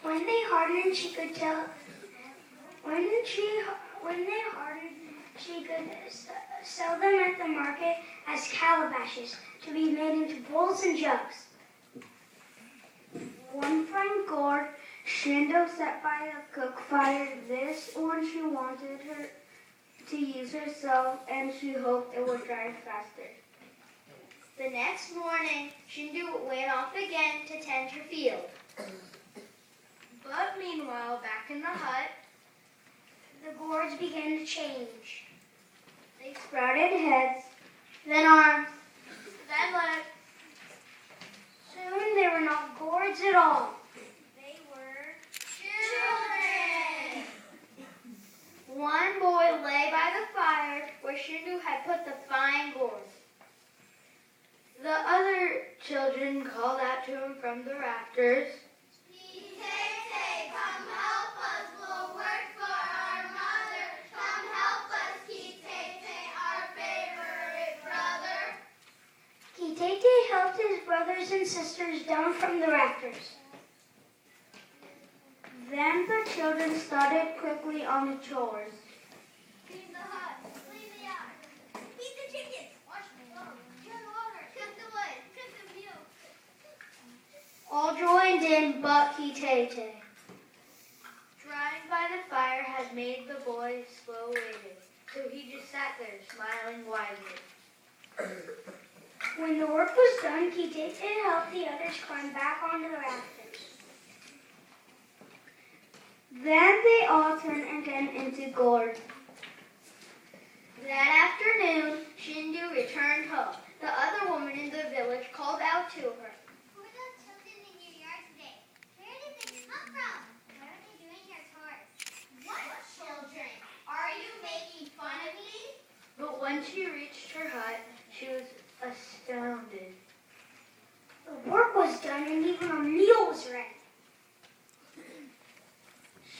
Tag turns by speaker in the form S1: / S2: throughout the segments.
S1: When they hardened, she could tell. When they hardened, she could sell them at the market as calabashes to be made into bowls and jugs. One fine gourd, Shindo sat by the cook fire. This one she wanted her to use herself, and she hoped it would dry faster.
S2: The next morning, Shindu went off again to tend her field. But meanwhile, back in the hut,
S1: the gourds began to change.
S2: They sprouted heads, then arms, then legs.
S1: Soon they were not gourds at all.
S2: They were children. One boy lay by the fire where Shindu had put the fine gourds. The other children called out to him from the rafters,
S3: Kitete, come help us, we'll work for our mother. Come help us, Kitete, our favorite brother.
S1: Kitete helped his brothers and sisters down from the rafters. Then the children started quickly on the chores.
S3: Clean the hut, clean the yard, feed the chickens, wash the clothes, turn the water, cut the wood, cook the meal.
S2: all joined in but Kitete. Drying by the fire had made the boy slow-waited, so he just sat there smiling wisely.
S1: When the work was done, Kitete helped the others climb back onto the rafters. Then they all turned again into gourds.
S2: That afternoon, Shindu returned home. The other woman in the village called out to her.
S3: Who are those children in your yard today? Where did they come from? What are they doing your chores? What children? Are you making fun of me?
S2: But when she reached her hut, she was astounded.
S1: The work was done and even a meal was ready.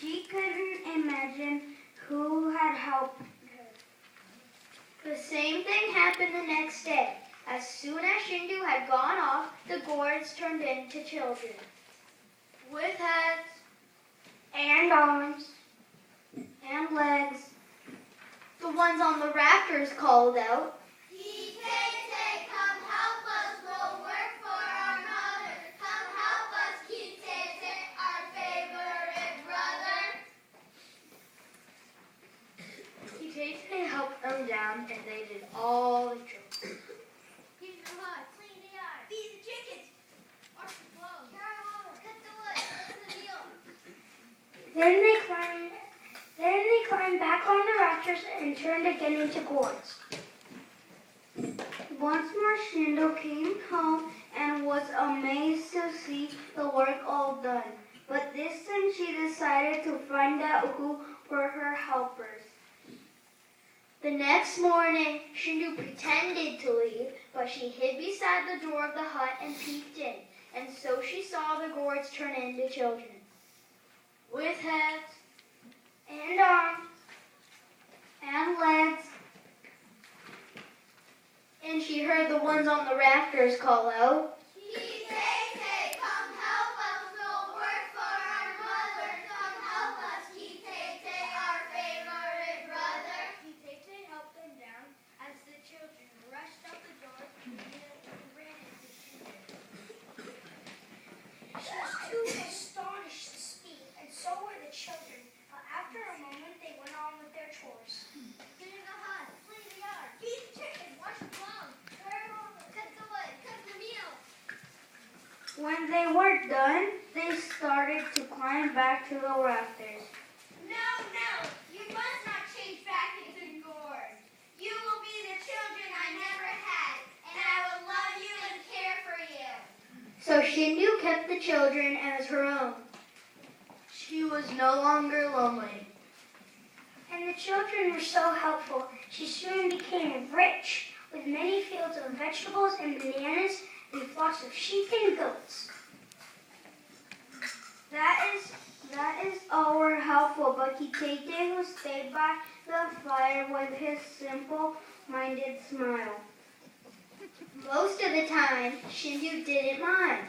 S1: She couldn't imagine who had helped her.
S2: The same thing happened the next day. As soon as Shindu had gone off, the gourds turned into children. With heads
S1: And arms. And legs.
S2: the ones on the rafters called out,
S3: Kitete, come help us, we'll work for our mother. Come help us, Kitete, our favorite brother.
S2: Kitete helped them down, and they did all the chores.
S3: Clean the hut, clean the yard, feed the chickens, wash the clothes, turn the water, cut the wood, cook the meal.
S1: Then they climbed back on the rafters and turned again into gourds. Once more Shindo came home and was amazed to see the work all done. But this time she decided to find out who were her helpers.
S2: The next morning, Shindu pretended to leave, but she hid beside the door of the hut and peeked in, and so she saw the gourds turn into children. With heads
S1: And arms. And legs.
S2: and she heard the ones on the rafters call out,
S3: Kitete, come help us, we'll work for our mother. Come help us, Kitete, our favorite brother.
S2: Kitete helped them down as the children rushed out the door and ran into Shindu.
S1: She was too astonished to speak, and so were the children. But after a moment, they went on with their chores.
S3: Clean the hut, clean the yard, feed the chickens, wash the clothes, turn the water, cut the wood, cook the meal.
S1: When they were done, they started to climb back to the rafters.
S3: No, you must not change back into gourds. You will be the children I never had, and I will love you and care for you.
S2: So Shindu kept the children as her own. She was no longer lonely.
S1: And the children were so helpful, she soon became rich, with many fields of vegetables and bananas and flocks of sheep and goats. That is all were helpful, but Kitete, who stayed by the fire with his simple-minded smile.
S2: Most of the time, Shindu didn't mind.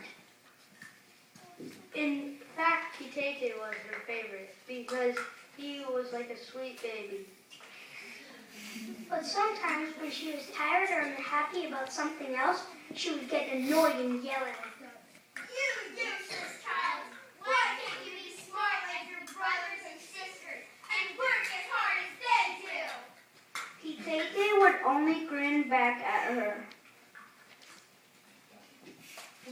S1: In fact,
S2: Clayton was her favorite because he was like a sweet baby.
S1: But sometimes when she was tired or unhappy about something else, she would get annoyed and yell at him.
S3: You useless child! Why can't you be smart like your brothers and sisters and work as hard as they do?
S2: Clayton would only grin back at her.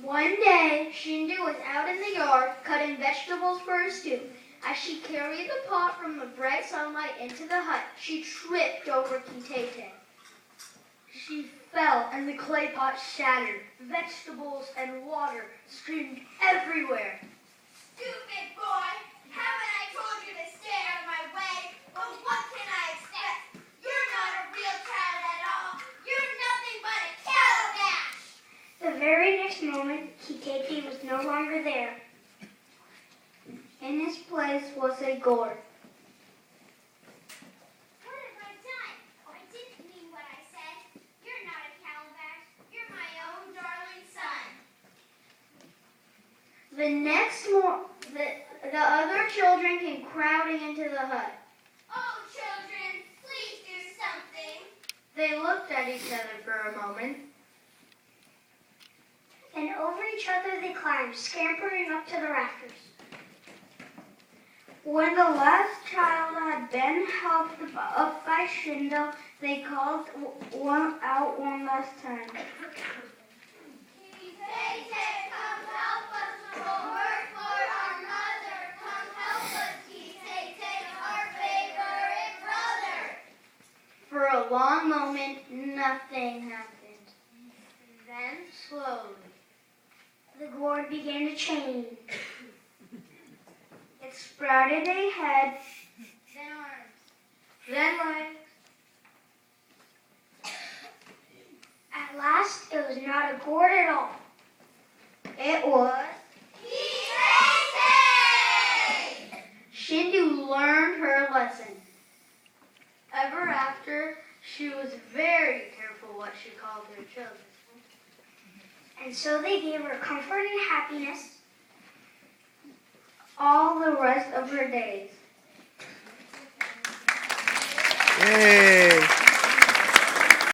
S2: One day, Shindu was out in the yard cutting vegetables for her stew. As she carried the pot from the bright sunlight into the hut, she tripped over Clayton. She fell and the clay pot shattered. Vegetables and water streamed everywhere.
S3: Stupid boy! Haven't I told you to stay out of my way? Well, what can I expect? You're not a real child at all. You're nothing but a calabash!
S1: The very next moment, Clayton was no longer there.
S2: In his place was a gourd.
S3: What have I done? I didn't mean what I said. You're not a calabash. You're my own darling son.
S2: The next morning, the other children came crowding into the hut.
S3: Oh, children, please do something.
S2: They looked at each other for a moment.
S1: And over each other they climbed, scampering up to the rafters. When the last child had been helped up by Wendel, they called out one last time.
S3: Clayton, come help us. We'll work for our mother. Come help us, Clayton, our favorite brother.
S2: For a long moment, nothing happened. Then, slowly,
S1: The gourd began to change.
S2: it sprouted a head,
S3: Then arms.
S2: then legs.
S1: At last, it was not a gourd at all.
S2: It was.
S3: Clayton!
S2: Shindu learned her lesson. Ever after, she was very careful what she called her children.
S1: And so they gave her comfort and happiness
S2: All the rest of her days.
S4: Yay!